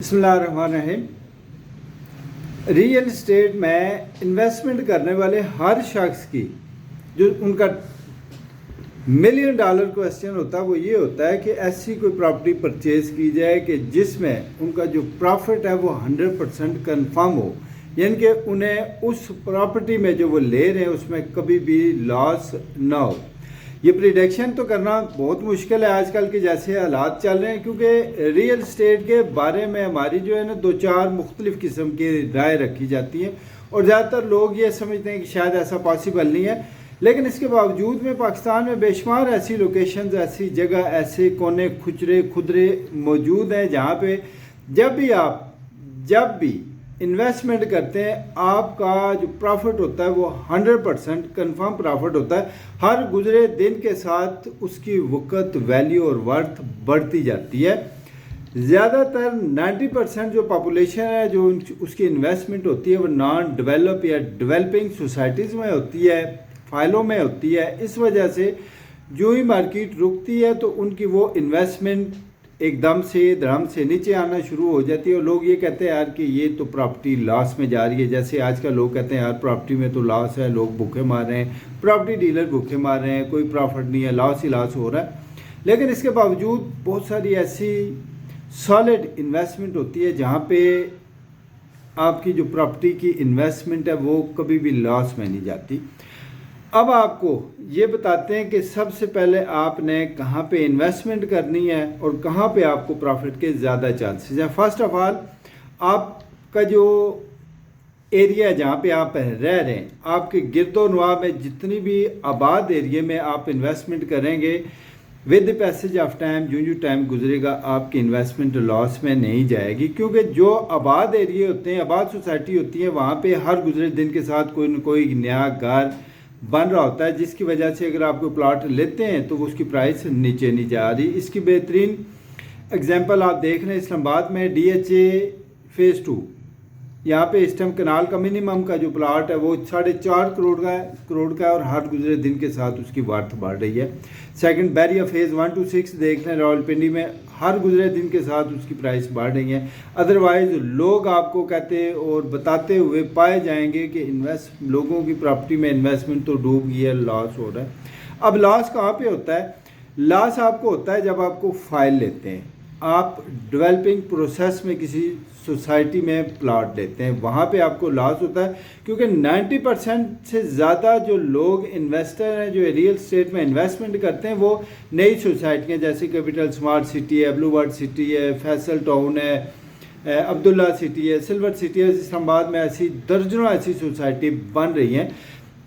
बिस्मिल्लाहिर्रहमानिर्रहीम। Real estate में investment करने वाले हर शख्स की जो उनका $1 मिलियन क्वेश्चन होता है वो ये होता है कि ऐसी कोई प्रॉपर्टी परचेज़ की जाए कि जिसमें उनका जो प्रॉफिट है वो 100% कन्फर्म हो, यानी कि उन्हें उस प्रॉपर्टी में जो वो ले रहे हैं उसमें कभी भी लॉस ना हो। ये प्रिडिक्शन तो करना बहुत मुश्किल है आजकल के जैसे हालात चल रहे हैं, क्योंकि रियल इस्टेट के बारे में हमारी जो है ना 2-4 मुख्तलिफ किस्म की राय रखी जाती है और ज़्यादातर लोग ये समझते हैं कि शायद ऐसा पॉसिबल नहीं है। लेकिन इसके बावजूद में पाकिस्तान में बेशुमार ऐसी लोकेशंस, ऐसी जगह, ऐसे कोने खुचरे खुदरे मौजूद हैं जहाँ पे जब भी इन्वेस्टमेंट करते हैं आपका जो प्रॉफिट होता है वो 100% कन्फर्म प्रॉफिट होता है। हर गुजरे दिन के साथ उसकी वक़्त, वैल्यू और वर्थ बढ़ती जाती है। ज़्यादातर 90% जो पॉपुलेशन है जो उसकी इन्वेस्टमेंट होती है वो नॉन डेवलप या डेवलपिंग सोसाइटीज़ में होती है, फाइलों में होती है। इस वजह से जो ही मार्केट रुकती है तो उनकी वो इन्वेस्टमेंट एकदम से धड़म से नीचे आना शुरू हो जाती है और लोग ये कहते हैं यार कि ये तो प्रॉपर्टी लॉस में जा रही है। जैसे आजकल लोग कहते हैं यार प्रॉपर्टी में तो लॉस है, लोग भूखे मार रहे हैं, प्रॉपर्टी डीलर भूखे मार रहे हैं, कोई प्रॉफिट नहीं है, लॉस ही लॉस हो रहा है। लेकिन इसके बावजूद बहुत सारी ऐसी सॉलिड इन्वेस्टमेंट होती है जहाँ पे आपकी जो प्रॉपर्टी की इन्वेस्टमेंट है वो कभी भी लॉस में नहीं जाती। अब आपको ये बताते हैं कि सबसे पहले आपने कहाँ पे इन्वेस्टमेंट करनी है और कहाँ पे आपको प्रॉफिट के ज़्यादा चांसेस हैं। फर्स्ट ऑफ ऑल आपका जो एरिया जहाँ पे आप रह रहे हैं, आपके गिरदोनवा में जितनी भी आबाद एरिया में आप इन्वेस्टमेंट करेंगे, with the passage of time जो टाइम गुजरेगा आपकी इन्वेस्टमेंट लॉस में नहीं जाएगी, क्योंकि जो आबाद एरिया होते हैं, आबाद सोसाइटी होती है, वहाँ पे हर गुजरे दिन के साथ कोई न कोई नया घर बन रहा होता है, जिसकी वजह से अगर आप कोई प्लॉट लेते हैं तो उसकी प्राइस नीचे नहीं जा रही। इसकी बेहतरीन एग्जांपल आप देख रहे हैं इस्लामाबाद में DHA फेज़ 2, यहाँ पे इस टाइम कनाल का मिनिमम का जो प्लाट है वो 4.5 करोड़ का है और हर गुजरे दिन के साथ उसकी वर्थ बढ़ रही है। सेकंड बैरिया फेज़ 1 to 6 देख लें रावलपिंडी में, हर गुजरे दिन के साथ उसकी प्राइस बढ़ रही है। अदरवाइज़ लोग आपको कहते और बताते हुए पाए जाएंगे कि लोगों की प्रॉपर्टी में इन्वेस्टमेंट तो डूब गई है, लॉस हो रहा है। अब लॉस कहाँ पे होता है? लॉस आपको होता है जब आपको फाइल लेते हैं, आप डेवलपिंग प्रोसेस में किसी सोसाइटी में प्लॉट लेते हैं, वहाँ पे आपको लॉस होता है, क्योंकि 90% से ज़्यादा जो लोग इन्वेस्टर हैं जो रियल इस्टेट में इन्वेस्टमेंट करते हैं वो नई सोसाइटियाँ जैसे कैपिटल स्मार्ट सिटी है, ब्लू वर्ल्ड सिटी है, फैसल टाउन है, अब्दुल्ला सिटी है, सिल्वर सिटी है। इस्लामाबाद में ऐसी दर्जनों ऐसी सोसाइटी बन रही हैं।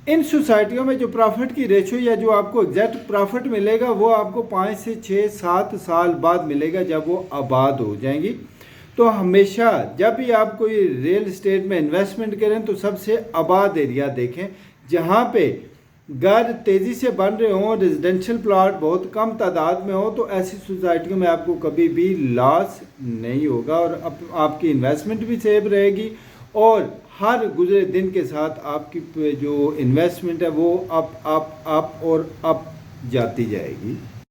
इन सोसाइटियों में जो प्रॉफिट की रेशो या जो आपको एग्जैक्ट प्रॉफिट मिलेगा वो आपको 5 से 6-7 साल बाद मिलेगा जब वो आबाद हो जाएंगी। तो हमेशा जब भी आप कोई रियल इस्टेट में इन्वेस्टमेंट करें तो सबसे आबाद एरिया देखें जहाँ पे घर तेज़ी से बन रहे हों, रेजिडेंशियल प्लॉट बहुत कम तादाद में हो, तो ऐसी सोसाइटियों में आपको कभी भी लॉस नहीं होगा और आपकी इन्वेस्टमेंट भी सेफ रहेगी और हर गुजरे दिन के साथ आपकी जो इन्वेस्टमेंट है वो अप जाती जाएगी।